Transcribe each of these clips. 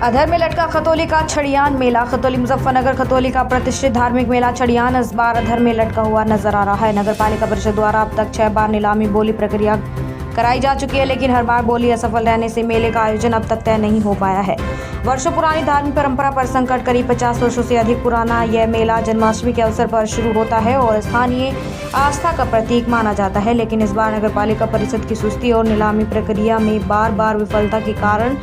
अधर में लटका खतौली का छड़ियान मेला। खतौली मुजफ्फरनगर खतौली का प्रतिष्ठित धार्मिक मेला छड़ियान इस बार अधर में लटका हुआ नजर आ रहा है। नगर पालिका परिषद द्वारा अब तक 6 बार नीलामी बोली प्रक्रिया कराई जा चुकी है, लेकिन हर बार बोली असफल रहने से मेले का आयोजन अब तक तय नहीं हो पाया है। वर्षों पुरानी धार्मिक परंपरा पर संकट, करीब 50 वर्षों से अधिक पुराना यह मेला जन्माष्टमी के अवसर पर शुरू होता है और स्थानीय आस्था का प्रतीक माना जाता है। लेकिन इस बार नगर पालिका परिषद की सुस्ती और नीलामी प्रक्रिया में बार बार विफलता के कारण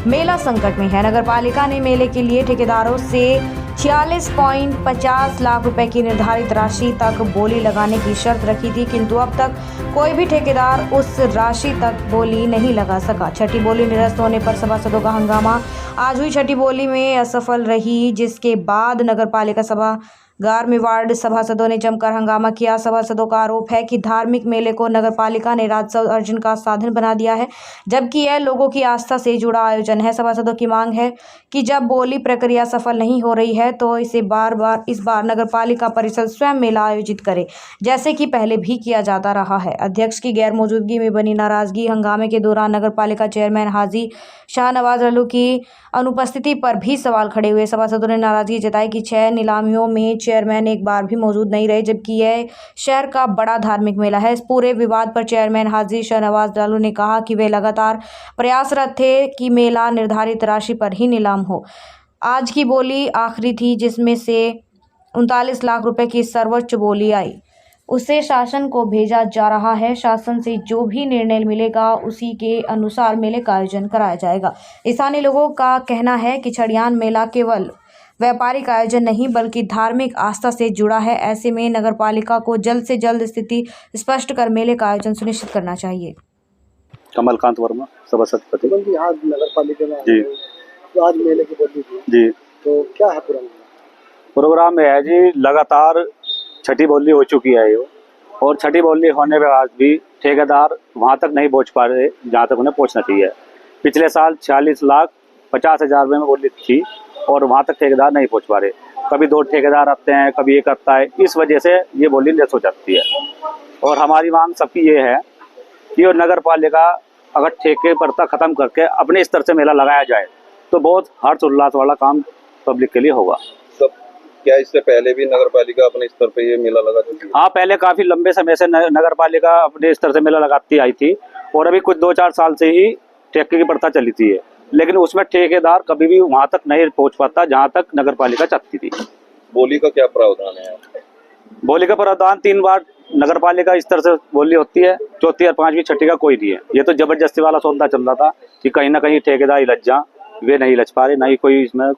मेला संकट में है। नगर पालिका ने मेले के लिए ठेकेदारों से 46.50 लाख रुपए की निर्धारित राशि तक बोली लगाने की शर्त रखी थी, किंतु अब तक कोई भी ठेकेदार उस राशि तक बोली नहीं लगा सका। छठी बोली निरस्त होने पर सभासदों का हंगामा। आज हुई छठी बोली में असफल रही, जिसके बाद नगर पालिका सभागार में वार्ड सभासदों ने जमकर हंगामा किया। सभासदों का आरोप है कि धार्मिक मेले को नगर पालिका ने राजस्व अर्जन का साधन बना दिया है, जबकि यह लोगों की आस्था से जुड़ा आयोजन है। सभासदों की मांग है कि जब बोली प्रक्रिया सफल नहीं हो रही है तो इस बार नगर पालिका परिषद स्वयं मेला आयोजित करे, जैसे कि पहले भी किया जाता रहा है। अध्यक्ष की गैर मौजूदगी में बनी नाराजगी। हंगामे के दौरान नगर पालिका चेयरमैन हाजी शाहनवाज रल्लू की अनुपस्थिति पर भी सवाल खड़े हुए। सभासदों ने नाराजगी जताई कि 6 नीलामियों में चेयरमैन एक बार भी मौजूद नहीं रहे, जबकि यह शहर का बड़ा धार्मिक मेला है। इस पूरे विवाद पर चेयरमैन हाजी शाहनवाज रल्लू ने कहा कि वे लगातार प्रयासरत थे कि मेला निर्धारित राशि पर ही नीलाम हो। आज की बोली आखिरी थी, जिसमें से 39 लाख रुपए की सर्वोच्च बोली आई, उसे शासन को भेजा जा रहा है। शासन से जो भी निर्णय मिलेगा उसी के अनुसार मेले का आयोजन कराया जाएगा। स्थानीय लोगों का कहना है कि छड़ियान मेला केवल व्यापारिक आयोजन नहीं बल्कि धार्मिक आस्था से जुड़ा है। ऐसे में नगर पालिका को जल्द से जल्द स्थिति स्पष्ट कर मेले का आयोजन सुनिश्चित करना चाहिए। कमलकांत वर्मा, सभापति जी। आज नगर पालिका में जी, तो आज मेले की बोली थी जी, तो क्या है प्रोग्राम में है जी। लगातार छठी बोली हो चुकी है ये, और छठी बोली होने के बाद भी ठेकेदार वहां तक नहीं पहुंच पा रहे जहां तक उन्हें पहुंचना चाहिए। पिछले साल 46,50,000 रुपये में बोली थी और वहां तक ठेकेदार नहीं पहुंच पा रहे। कभी 2 ठेकेदार आते हैं, कभी एक आता है, इस वजह से ये बोली निरस्त हो जाती है। और हमारी मांग सबकी ये है कि नगर पालिका अगर ठेके प्रथा खत्म करके अपने स्तर से मेला लगाया जाए तो बहुत हर्ष उल्लास वाला काम पब्लिक के लिए होगा। क्या इससे पहले भी नगर पालिका अपने स्तर पे ये मेला लगा चुकी है? हाँ, पहले काफी लंबे समय से नगर पालिका अपने स्तर से मेला लगाती आई थी, और अभी कुछ 2-4 साल से ही ठेके की प्रथा चली थी, लेकिन उसमें ठेकेदार कभी भी वहां तक नहीं पहुंच पाता जहां तक नगर पालिका चाहती थी। बोली का क्या प्रावधान है? बोली का प्रावधान 3 बार नगर पालिका स्तर से बोली होती है, चौथी और 5वीं छठी का कोई नहीं है। ये तो जबरदस्ती वाला सौदा चल रहा था कि कहीं ना कहीं ठेकेदार लज जा, वे नहीं लज पा रहे, ना ही कोई इसमें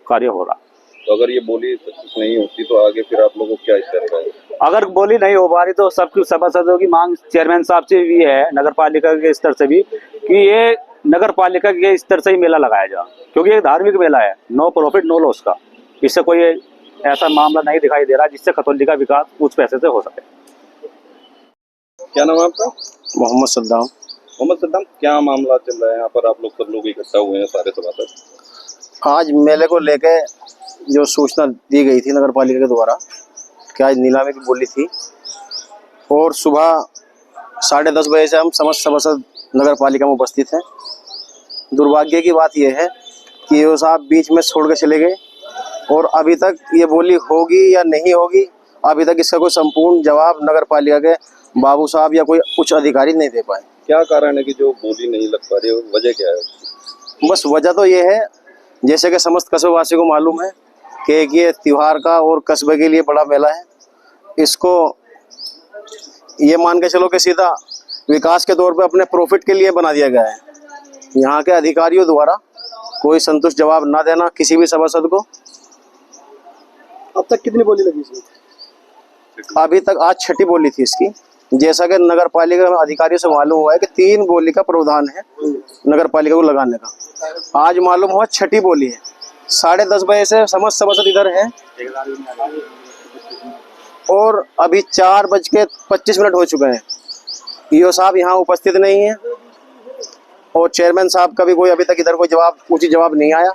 कार्य हो रहा। तो अगर ये बोली सक्सेस नहीं होती तो आगे फिर आप लोगों को क्या स्टेप है? अगर बोली नहीं हो पा रही तो सबकी सभासदों की मांग चेयरमैन साहब से भी है, नगर पालिका के स्तर से भी, कि ये नगर पालिका के स्तर से ही मेला लगाया जाए, क्योंकि ये धार्मिक मेला है, नो प्रॉफिट नो लॉस का। इससे कोई ऐसा मामला नहीं दिखाई दे रहा जिससे खतौली का विकास उस पैसे से हो सके। क्या नाम है आपका? मोहम्मद सद्दाम। मोहम्मद सद्दाम, क्या मामला चल रहा है यहाँ पर? आप लोग सब लोग इकट्ठा हुए हैं, सारे सभासद। आज मेले को लेके जो सूचना दी गई थी नगर पालिका के द्वारा कि आज नीलामी की बोली थी, और सुबह 10:30 बजे से हम समस्त सभासद नगर पालिका में उपस्थित हैं। दुर्भाग्य की बात यह है कि वो साहब बीच में छोड़ के चले गए, और अभी तक ये बोली होगी या नहीं होगी, अभी तक इसका कोई संपूर्ण जवाब नगर पालिका के बाबू साहब या कोई उच्च अधिकारी नहीं दे पाए। क्या कारण है कि जो बोली नहीं लग पा रही है, वजह क्या है? बस वजह तो ये है, जैसे कि समस्त कस्बेवासी को मालूम है कि ये त्योहार का और कस्बे के लिए बड़ा मेला है। इसको ये मान के चलो कि सीधा विकास के तौर पे अपने प्रॉफिट के लिए बना दिया गया है। यहाँ के अधिकारियों द्वारा कोई संतुष्ट जवाब ना देना किसी भी सभासद को। अब तक कितनी बोली लगी इसमें? अभी तक आज छठी बोली थी इसकी। जैसा कि नगर पालिका में अधिकारियों से मालूम हुआ है कि 3 बोली का प्रावधान है नगर पालिका को लगाने का। आज मालूम हुआ छठी बोली है। 10:30 बजे से समस्त सभासद इधर हैं, और अभी 4:25 हो चुके हैं। ईओ साहब यहाँ उपस्थित नहीं है, और चेयरमैन साहब का भी कोई अभी तक इधर कोई उचित जवाब नहीं आया।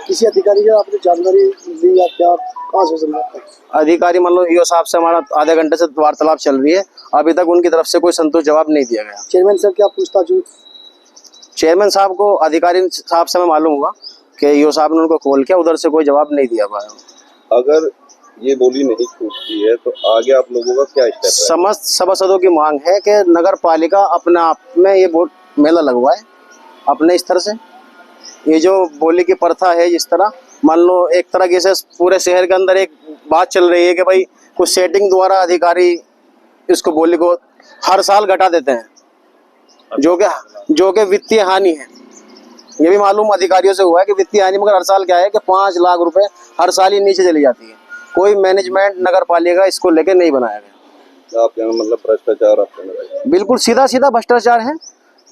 किसी अधिकारी का आपने जानकारी दी या क्या? कहाँ से समझा? अधिकारी मान लो ईओ साहब से हमारा आधे घंटे से वार्तालाप चल रही है, अभी तक उनकी तरफ से कोई संतुष्ट जवाब नहीं दिया गया। चेयरमैन साहब क्या पूछताछ? चेयरमैन साहब को अधिकारी साहब से हमें मालूम हुआ कि ईओ साहब ने उनको कॉल किया, उधर से कोई जवाब नहीं दिया पाया। अगर ये बोली नहीं छूटती है तो आगे आप लोगों का क्या स्टेप है? समस्त सभासदों की मांग है कि नगर पालिका अपने आप में ये वोट मेला लगवाए अपने स्तर से। ये जो बोली की प्रथा है, जिस तरह मान लो एक तरह से पूरे शहर के अंदर एक बात चल रही है कि भाई कुछ सेटिंग द्वारा अधिकारी इसको बोली को हर साल घटा देते हैं, जो कि वित्तीय हानि है। ये भी मालूम अधिकारियों से हुआ है कि वित्तीय हानि, मगर हर साल क्या है कि 5 लाख रुपए हर साल ही नीचे चली जाती है। कोई मैनेजमेंट नगर पालिका इसको लेके नहीं बनाया गया। आप यहाँ मतलब भ्रष्टाचार आप कहना चाहते हैं? बिल्कुल सीधा सीधा भ्रष्टाचार है।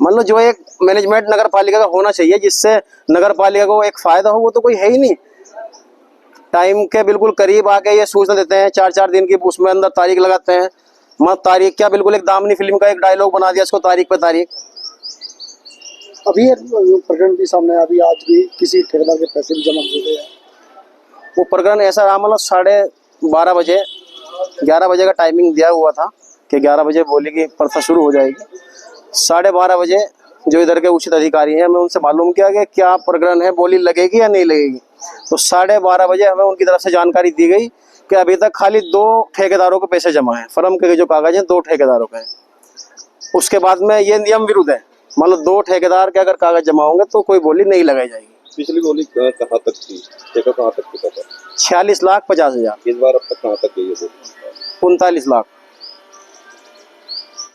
मतलब जो एक मैनेजमेंट नगर पालिका का होना चाहिए, जिससे नगर पालिका को एक फायदा हो, वो तो कोई है ही नहीं। टाइम के बिल्कुल करीब आके ये सूचना देते हैं, 4-4 दिन की, उसमें अंदर तारीख लगाते हैं। मत तारीख क्या, बिल्कुल एक दामनी फिल्म का एक डायलॉग बना दिया इसको, तारीख पे तारीख। अभी एक प्रकरण भी सामने आया, अभी आज भी किसी ठेकेदार के पैसे भी जमा किए गए हैं। वो प्रकरण ऐसा रहा, मतलब 12:30 बजे, 11 बजे का टाइमिंग दिया हुआ था कि 11 बजे बोली की प्रथा शुरू हो जाएगी। 12:30 बजे जो इधर के उचित अधिकारी हैं, हमें उनसे मालूम किया कि क्या प्रकरण है, बोली लगेगी या नहीं लगेगी। तो 12:30 बजे हमें उनकी तरफ से जानकारी दी गई कि अभी तक खाली 2 ठेकेदारों के पैसे जमा हैं। फर्म के जो कागज हैं 2 ठेकेदारों के हैं। उसके बाद में ये नियम विरुद्ध है, मतलब 2 ठेकेदार के अगर कागज जमा होंगे तो कोई बोली नहीं लगाई जाएगी। पिछली बोली कहाँ तक थी, ठेका कहाँ तक चुका था? 46,50,000। इस बार अब तक कहाँ तक गई है बोली? 39 लाख।